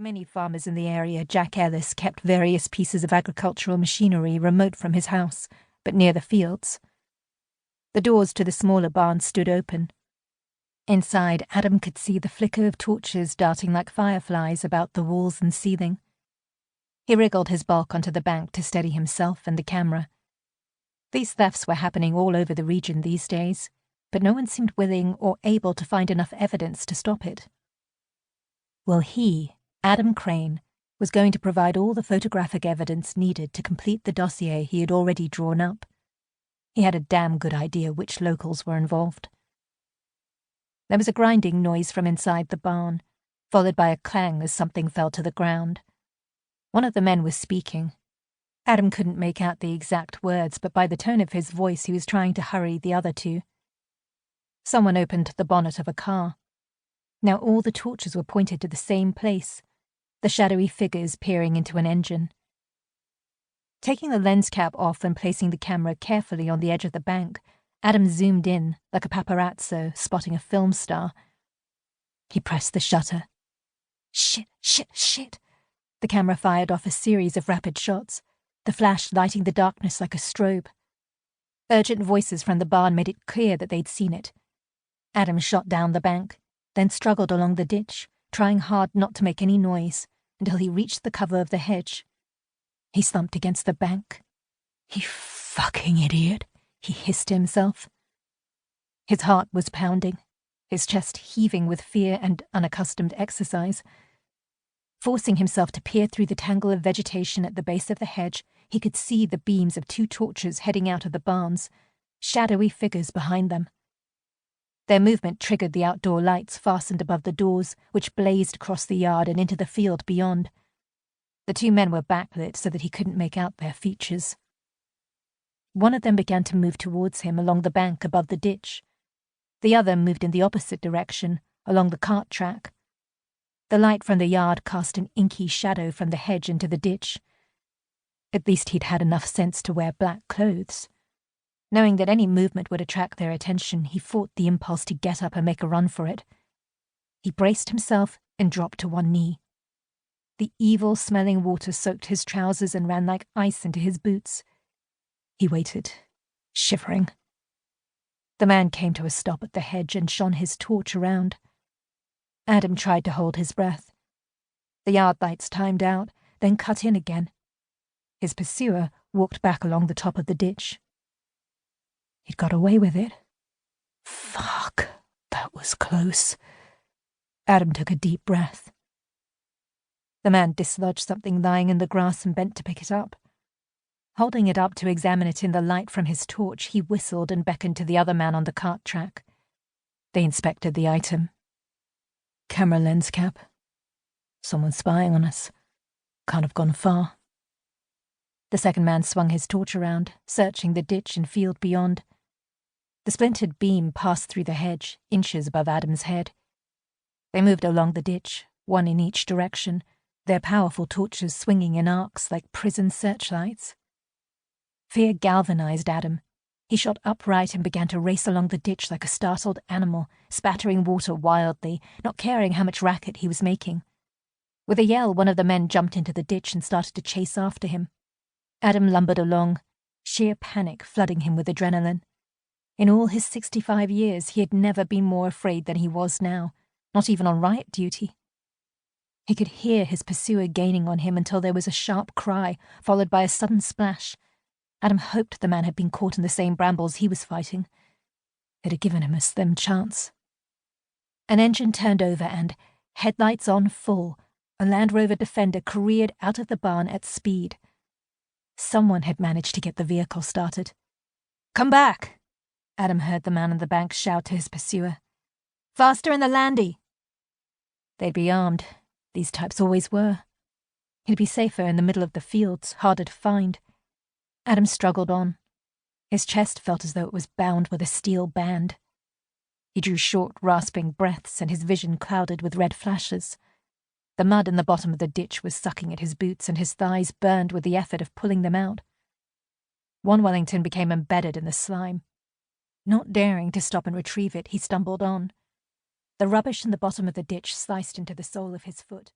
many farmers in the area, Jack Ellis kept various pieces of agricultural machinery remote from his house, but near the fields. The doors to the smaller barn stood open. Inside, Adam could see the flicker of torches darting like fireflies about the walls and ceiling. He wriggled his bulk onto the bank to steady himself and the camera. These thefts were happening all over the region these days, but no one seemed willing or able to find enough evidence to stop it. Well, he, Adam Crane, was going to provide all the photographic evidence needed to complete the dossier he had already drawn up. He had a damn good idea which locals were involved. There was a grinding noise from inside the barn, followed by a clang as something fell to the ground. One of the men was speaking. Adam couldn't make out the exact words, but by the tone of his voice he was trying to hurry the other two. Someone opened the bonnet of a car. Now all the torches were pointed to the same place, the shadowy figures peering into an engine. Taking the lens cap off and placing the camera carefully on the edge of the bank, Adam zoomed in, like a paparazzo spotting a film star. He pressed the shutter. Shit, shit, shit! The camera fired off a series of rapid shots, the flash lighting the darkness like a strobe. Urgent voices from the barn made it clear that they'd seen it. Adam shot down the bank, then struggled along the ditch, trying hard not to make any noise, until he reached the cover of the hedge. He slumped against the bank. "You fucking idiot," he hissed to himself. His heart was pounding, his chest heaving with fear and unaccustomed exercise. Forcing himself to peer through the tangle of vegetation at the base of the hedge, he could see the beams of 2 torches heading out of the barns, shadowy figures behind them. Their movement triggered the outdoor lights fastened above the doors, which blazed across the yard and into the field beyond. The 2 men were backlit so that he couldn't make out their features. One of them began to move towards him along the bank above the ditch. The other moved in the opposite direction, along the cart track. The light from the yard cast an inky shadow from the hedge into the ditch. At least he'd had enough sense to wear black clothes. Knowing that any movement would attract their attention, he fought the impulse to get up and make a run for it. He braced himself and dropped to one knee. The evil-smelling water soaked his trousers and ran like ice into his boots. He waited, shivering. The man came to a stop at the hedge and shone his torch around. Adam tried to hold his breath. The yard lights timed out, then cut in again. His pursuer walked back along the top of the ditch. He'd got away with it. Fuck, that was close. Adam took a deep breath. The man dislodged something lying in the grass and bent to pick it up. Holding it up to examine it in the light from his torch, he whistled and beckoned to the other man on the cart track. They inspected the item. Camera lens cap. Someone spying on us. Can't have gone far. The second man swung his torch around, searching the ditch and field beyond. The splintered beam passed through the hedge, inches above Adam's head. They moved along the ditch, one in each direction, their powerful torches swinging in arcs like prison searchlights. Fear galvanized Adam. He shot upright and began to race along the ditch like a startled animal, spattering water wildly, not caring how much racket he was making. With a yell, one of the men jumped into the ditch and started to chase after him. Adam lumbered along, sheer panic flooding him with adrenaline. In all his 65 years, he had never been more afraid than he was now, not even on riot duty. He could hear his pursuer gaining on him until there was a sharp cry, followed by a sudden splash. Adam hoped the man had been caught in the same brambles he was fighting. It had given him a slim chance. An engine turned over and, headlights on full, a Land Rover Defender careered out of the barn at speed. Someone had managed to get the vehicle started. "Come back!" Adam heard the man on the bank shout to his pursuer. "Faster in the landy!" They'd be armed. These types always were. He'd be safer in the middle of the fields, harder to find. Adam struggled on. His chest felt as though it was bound with a steel band. He drew short, rasping breaths, and his vision clouded with red flashes. The mud in the bottom of the ditch was sucking at his boots, and his thighs burned with the effort of pulling them out. One Wellington became embedded in the slime. Not daring to stop and retrieve it, he stumbled on. The rubbish in the bottom of the ditch sliced into the sole of his foot.